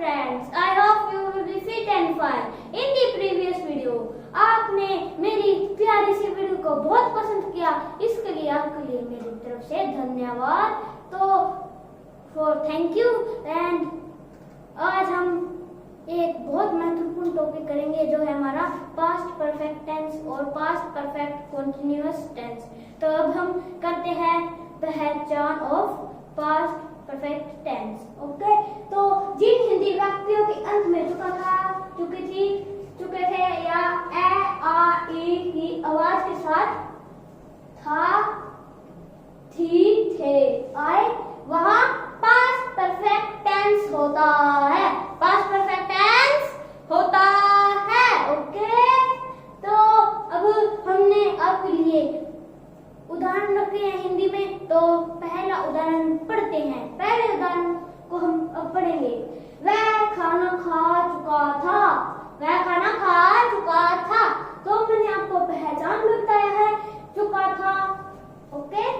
friends, I hope you will be fit and fine. In the previous video, आपने मेरी प्यारी सी video को बहुत पसंद किया, इसके लिए आपके लिए मेरी तरफ से धन्यवाद। तो थैंक यू। एंड आज हम एक बहुत महत्वपूर्ण टॉपिक करेंगे जो है हमारा पास्ट परफेक्ट टेंस और पास्ट परफेक्ट कंटिन्यूअस टेंस। तो अब हम करते हैं पहचान of past perfect tense. Okay, तो जिन हिंदी वाक्यों के अंत में चुके थे या ए आ ई की आवाज के साथ था, थी, थे आए, वहां पास्ट परफेक्ट टेंस होता है। पास्ट परफेक्ट टेंस होता है। ओके, तो अब हमने आपके लिए उदाहरण रखे हैं हिंदी में। तो पहला उदाहरण पढ़ते हैं। पहले उदाहरण को हम अब पढ़ेंगे। वह खाना खा चुका था। वह खाना खा चुका था। तो मैंने आपको पहचान बताया है, चुका था। ओके,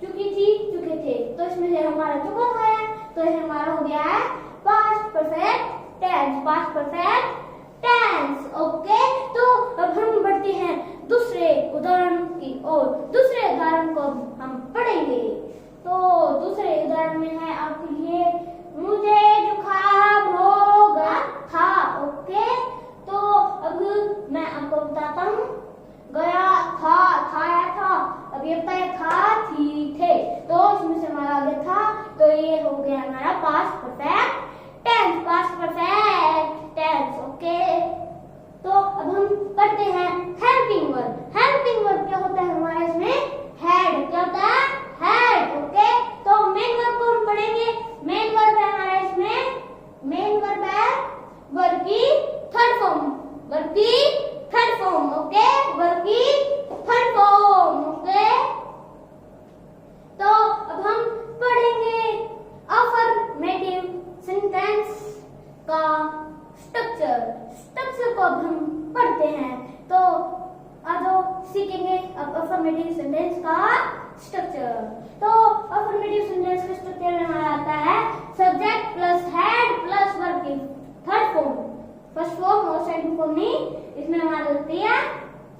चुकी थी, चुके थे। तो इसमें से हमारा चुका था है, तो ये हमारा हो गया है past perfect tense. Past perfect tense. Okay, तो अब हम बढ़ते हैं दूसरे उदाहरण की ओर। दूसरे उदाहरण को हम पढ़ेंगे। तो दूसरे उदाहरण में है आपके लिए मुझे जुकाम हो गया था। ओके, तो अब मैं आपको बताता हूँ। गया था, खाया था। अब ये बताया था, थी, थे। तो इसमें से हमारा आगे था, तो ये हो गया हमारा past perfect tense. Past perfect tense. Okay, तो अब हम पढ़ते हैं हेल्पिंग वर्ब। हेल्पिंग वर्ब क्या होता है हमारे इसमें? हेड। क्या होता है? हेड। ओके, तो मेन वर्ब को हम पढ़ेंगे। मेन वर्ब है हमारे इसमें, मेन वर्ब है वर्ब की थर्ड फॉर्म। वर्ब की थर्ड फॉर्म। ओके, वर्ब की थर्ड फॉर्म। ओके, तो अब हम पढ़ेंगे अफर्मेटिव सेंटेंस का स्ट्रक्चर। स्ट्रक्चर को अब हम पढ़ते हैं। तो आज सीखेंगे अब अफर्मेटिव सेंटेंस का स्ट्रक्चर। तो अफर्मेटिव सेंटेंस का स्ट्रक्चर में हमारा आता है subject plus head plus verb की थर्ड फॉर्म। फर्स्ट फॉर्म और सेकंड फॉर्म नहीं, इसमें हमारी होती है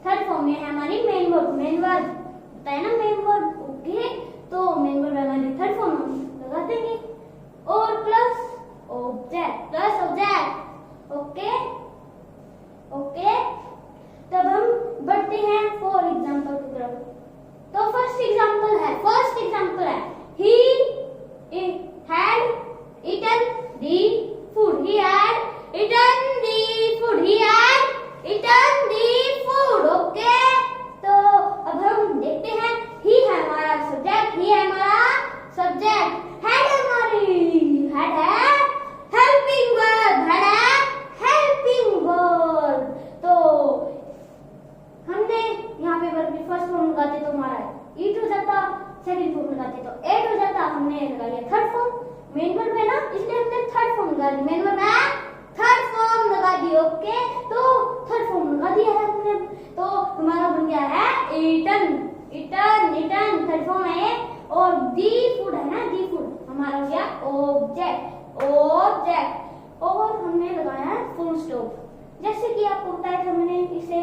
थर्ड फॉर्म में है हमारी मेन वर्ब। मेन वर्ब होता है ना, मेन वर्ब। ओके, तो मेन वर्ब हमारी थर्ड फॉर्म हम लगा देंगे और plus object. Plus object. Okay, okay, तब हम बढ़ते हैं फॉर एग्जांपल की तरफ। तो फर्स्ट एग्जांपल है he had eaten the food. He had eaten the food. He had eaten the food. Okay, तो अब हम देखते हैं he है हमारा सब्जेक्ट। he है हमारा सब्जेक्ट। had है हमारी had है हेल्पिंग वर्ब। had है हेल्पिंग वर्ब। तो हमने यहाँ पे वर्ब की फर्स्ट फॉर्म लगाते तो हमारा ईट हो जाता, सेकंड फॉर्म लगाते तो एट हो जाता। हमने लगा लिया थर्ड फॉर्म। मेन वर्ब है ना, इसलिए हमने थर्ड फॉर्म लगा दी। मेन वर्ब है थर्ड फॉर्म लगा दी। ओके, तो थर्ड फॉर्म लगा दिया है हमने, तो हमारा बन गया है eaten. Eaten, eaten third form है। और दी फूड है ना, दी फूड हमारा हो गया ऑब्जेक्ट। ऑब्जेक्ट, और हमने लगाया है फुल स्टॉप। जैसे कि आपको बताया था मैंने इसे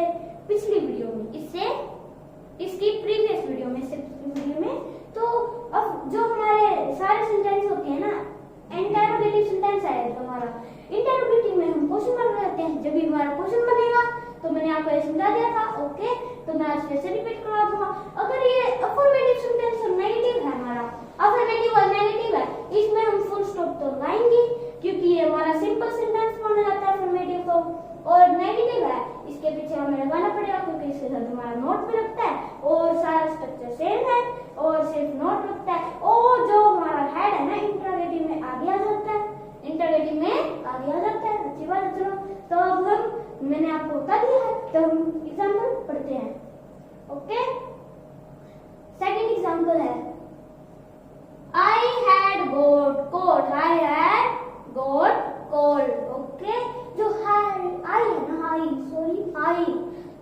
पिछली वीडियो में, इसकी प्रीवियस वीडियो में, तो अब जो हमारे सारे सेंटेंस होते हैं ना, इंटरोगेटिव सेंटेंस है तो हमारा इंटरोगेटिव में हम क्वेश्चन मार्क लगाते हैं। जब भी हमारा क्वेश्चन बनेगा तो मैंने आपको ये समझा दिया था। ओके, तो मैं आज फिर से रिपीट करवा दूंगा। अगर ये अफर्मेटिव सेंटेंस और नेगेटिव है, हमारा अफर्मेटिव और नेगेटिव है, इसमें हम फुल स्टॉप तो लगाएंगे क्योंकि ये हमारा सिंपल सेंटेंस माना जाता है अफर्मेटिव को। और नेगेटिव है, इसके पीछे हमें लगाना पड़ेगा क्योंकि इसके साथ हमारा नोट भी लगता है और सारा स्ट्रक्चर सेम है और सिर्फ नोट लगता है। और जो हमारा हेड है ना, इंटरोगेटिव में आगे आ जाता है। इंटरोगेटिव में आगे आ जाता है। अच्छी बात है। चलो, तो अब मैंने आपको बता दिया है, तो हम एग्जाम्पल पढ़ते हैं। ओके, सेकंड एग्जाम्पल है I had got cold. I had got cold. Okay, जो आई है ना, आई,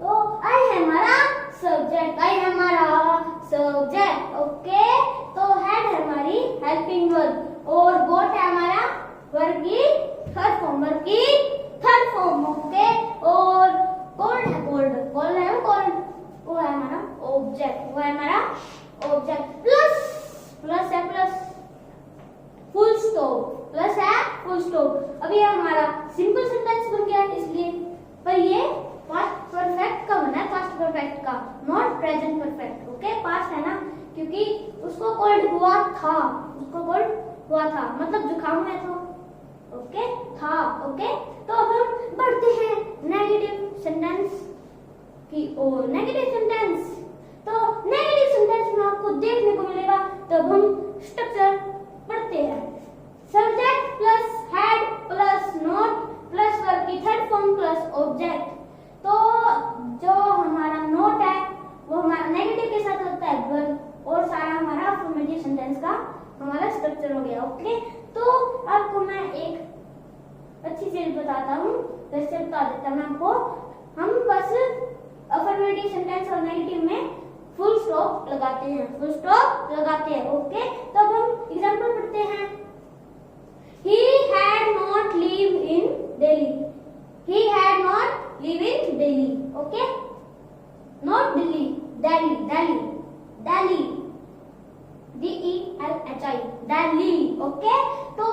तो आई है हमारा सब्जेक्ट। आई है हमारा सब्जेक्ट। ओके, तो हेड है हमारी हेल्पिंग वर्ब और गोट है हमारा वर्ब की थर्ड फॉर्म, वर्ब की थर्ड फॉर्म। ओके, और कोल्ड है, कोल्ड कोल्ड है, कोल्ड वो है हमारा ऑब्जेक्ट, वो है हमारा ऑब्जेक्ट। प्लस प्लस है, प्लस फुल स्टॉप, प्लस है फुल स्टॉप। अब ये हमारा सिंपल सेंटेंस बन गया इसलिए, पर ये पास्ट परफेक्ट का बना है, पास्ट परफेक्ट का, not present perfect. Okay, past है ना, क्योंकि उसको कोल्ड हुआ था, उसको कोल्ड हुआ था मतलब जुकाम में था। ओके, था। ओके, तो अब हम बढ़ते हैं नेगेटिव सेंटेंस की ओर। नेगेटिव सेंटेंस, तो नेगेटिव सेंटेंस में आपको देखने को मिलेगा, तब हम स्ट्रक्चर पढ़ते हैं। Subject plus had plus not plus verb की थर्ड फॉर्म प्लस ऑब्जेक्ट। तो जो हमारा नोट है वो हमारा नेगेटिव के साथ होता है वर्ब, और सारा हमारा अफर्मेटिव सेंटेंस का हमारा स्ट्रक्चर हो गया। ओके, तो आपको मैं एक अच्छी चीज बताता हूँ, वैसे बता देता हूँ आपको। हम बस अफर्मेटिव सेंटेंस और नेगेटिव में फुल स्टॉप लगाते हैं, फुल स्टॉप लगाते हैं। ओके, तो अब हम एग्जांपल पढ़ते हैं। He had not lived in Delhi. He had not lived in Delhi. Okay, not Delhi, Delhi, Delhi, Delhi, D-E-L-H-I, Delhi. Okay, तो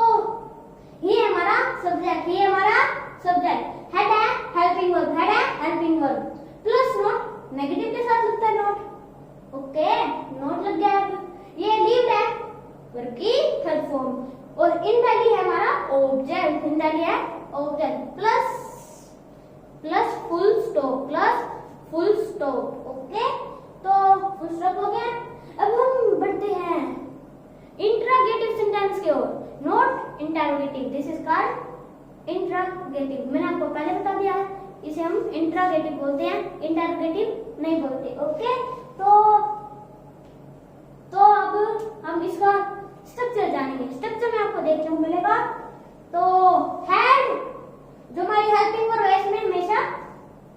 ये हमारा सब्जेक्ट, ये हमारा सब्जेक्ट। had है हेल्पिंग वर्ब, had है helping verb, plus not negative के साथ लगता है नॉट। ओके, नॉट लग गया। ये lived है वर्ब की थर्ड फॉर्म, और इन दिल्ली है हमारा ऑब्जेक्ट, इन दिल्ली है object, plus plus full stop, plus full stop. Okay, तो फुल स्टॉप हो गया। अब हम बढ़ते हैं इंट्रोगेटिव सेंटेंस की ओर, not interrogative. This is called interrogative. मैंने आपको पहले बता दिया है, इसे हम इंट्रोगेटिव बोलते हैं, इंटरोगेटिव नहीं बोलते। ओके, तो अब हम इसका स्ट्रक्चर जानेंगे। स्ट्रक्चर में आपको देखने को मिलेगा, तो हैड जो हमारी हेल्पिंग वर्ब है इसमें हमेशा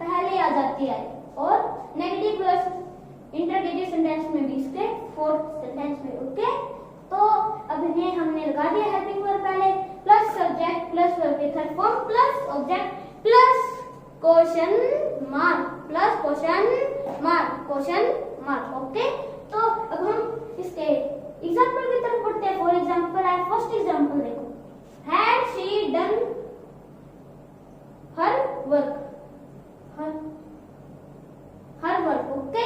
पहले आ जाती है, और नेगेटिव प्लस इंटरोगेटिव सेंटेंस में भी इसके फोर्थ सेंटेंस में। ओके, तो अब इन्हें हमने लगा दिया हेल्पिंग वर्ब पहले, प्लस सब्जेक्ट प्लस वर्ब की third form plus object plus question mark, plus question mark, question mark. Okay, तो अब हम इसके एग्जाम्पल की तरफ पढ़ते हैं। फॉर एग्जाम्पल है, फर्स्ट एग्जाम्पल देखो, had she done her work, her work. Okay,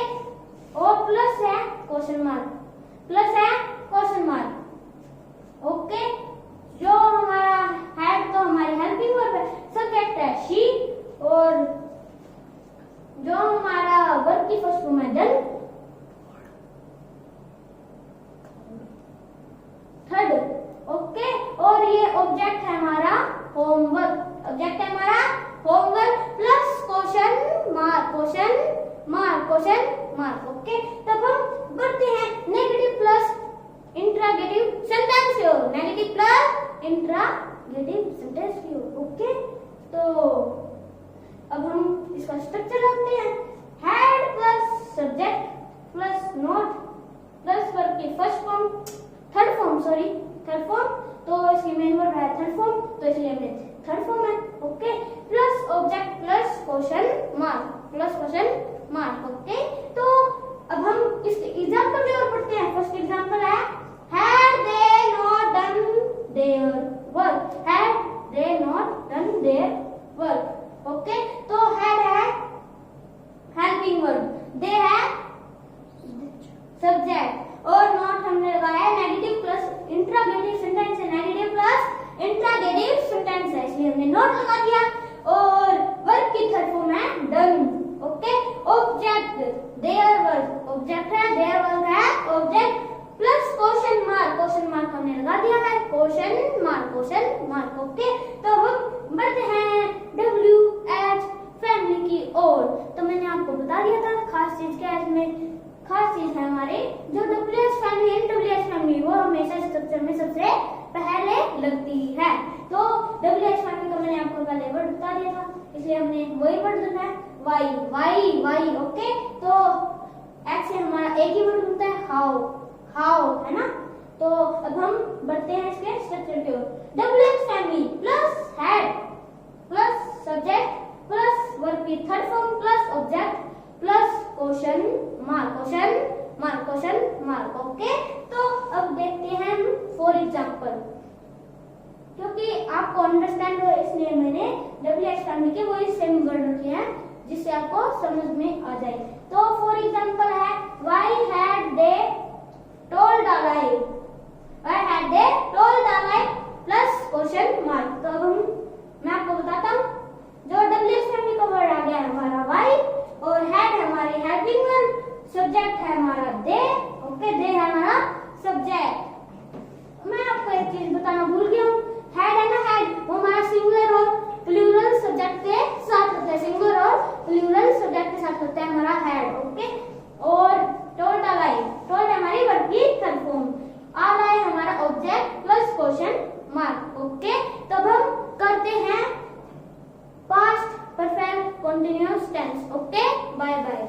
और प्लस है क्वेश्चन मार्क, प्लस है क्वेश्चन मार्क। ओके, जो हमारा हैड तो हमारी हेल्पिंग वर्ब है, सब्जेक्ट है शी, और जो हमारा वर्ब की फर्स्ट फॉर्म है डन, थर्ड। ओके, और ये ऑब्जेक्ट है हमारा होमवर्क, ऑब्जेक्ट है हमारा homework plus question mark, question mark, question mark. Okay, तब हम बढ़ते हैं नेगेटिव प्लस इंट्रोगेटिव सेंटेंस की ओर, नेगेटिव प्लस इंट्रोगेटिव सेंटेंस की ओर। ओके, तो अब हम इसका स्ट्रक्चर जानते हैं। Had plus subject plus not plus verb की first form, third form, sorry third form, तो इसकी मेन वर्ब है थर्ड फॉर्म, तो इसलिए हमने थर्ड फॉर्म है। Okay, plus object plus question mark, plus question mark. Okay, तो अब हम इसके एग्जांपल की ओर पढ़ते हैं। फर्स्ट एग्जांपल है, had they not done their work, had they not done their work. Okay, तो हैड है हेल्पिंग वर्ब, दे है सब्जेक्ट, और नॉट हमने लगाया नेगेटिव प्लस इंट्रोगेटिव सेंटेंस है, नेगेटिव प्लस इंट्रोगेटिव सेंटेंस है, इसलिए हमने नॉट लगा दिया, और वर्ब की थर्ड फॉर्म है done. Okay, object their work, object है, देयर वर्क है object, plus question mark, question mark हमने लगा दिया है, question mark, question mark. Okay, तो हम बढ़ते हैं WH फैमिली की ओर। तो मैंने आपको बता दिया था खास चीज क्या है इसमें, खास चीज है हमारे जो WH फैमिली है, WH फैमिली वो हमेशा स्ट्रक्चर में सबसे पहले लगती है। तो WH फैमिली का मैंने आपको पहले वर्ड बता दिया था, इसलिए हमने वही वर्ड लिखा है, वाई वाई वाई। ओके, तो X से हमारा एक ही वर्ड बनता है हाउ, हाउ है ना। तो अब हम बढ़ते हैं इसके स्ट्रक्चर की ओर। WH family body plus head plus subject plus verb की third form plus object plus question mark. Okay, तो अब देखते हैं हम फॉर एग्जांपल, क्योंकि आपको अंडरस्टैंड हो इसलिए मैंने WH फैमिली के वही सेम वर्ड रखे हैं जिससे आपको समझ में आ जाए। तो फॉर एग्जांपल है why had they told the lie, why had they told the lie plus question mark. तो अब मैं आपको बताता हूँ, जो WH फैमिली का वर्ड आ गया है हमारा व्हाई और हैड है हमारी हेल्पिंग वर्ब, सब्जेक्ट है हमारा दे। ओके, दे है हमारा सब्जेक्ट। मैं आपको एक चीज बताना भूल गया हूँ, हेड है ना, हेड वो हमारा सिंगुलर और प्लूरल सब्जेक्ट के साथ होता है, सिंगुलर और प्लूरल सब्जेक्ट के साथ होता है हमारा हेड। ओके, और टोल्ड द लाई, टोल्ड हमारी वर्ब की थर्ड फॉर्म, आ रहा है हमारा object plus question mark. Okay, तब हम करते हैं past perfect continuous tense. Okay, bye bye.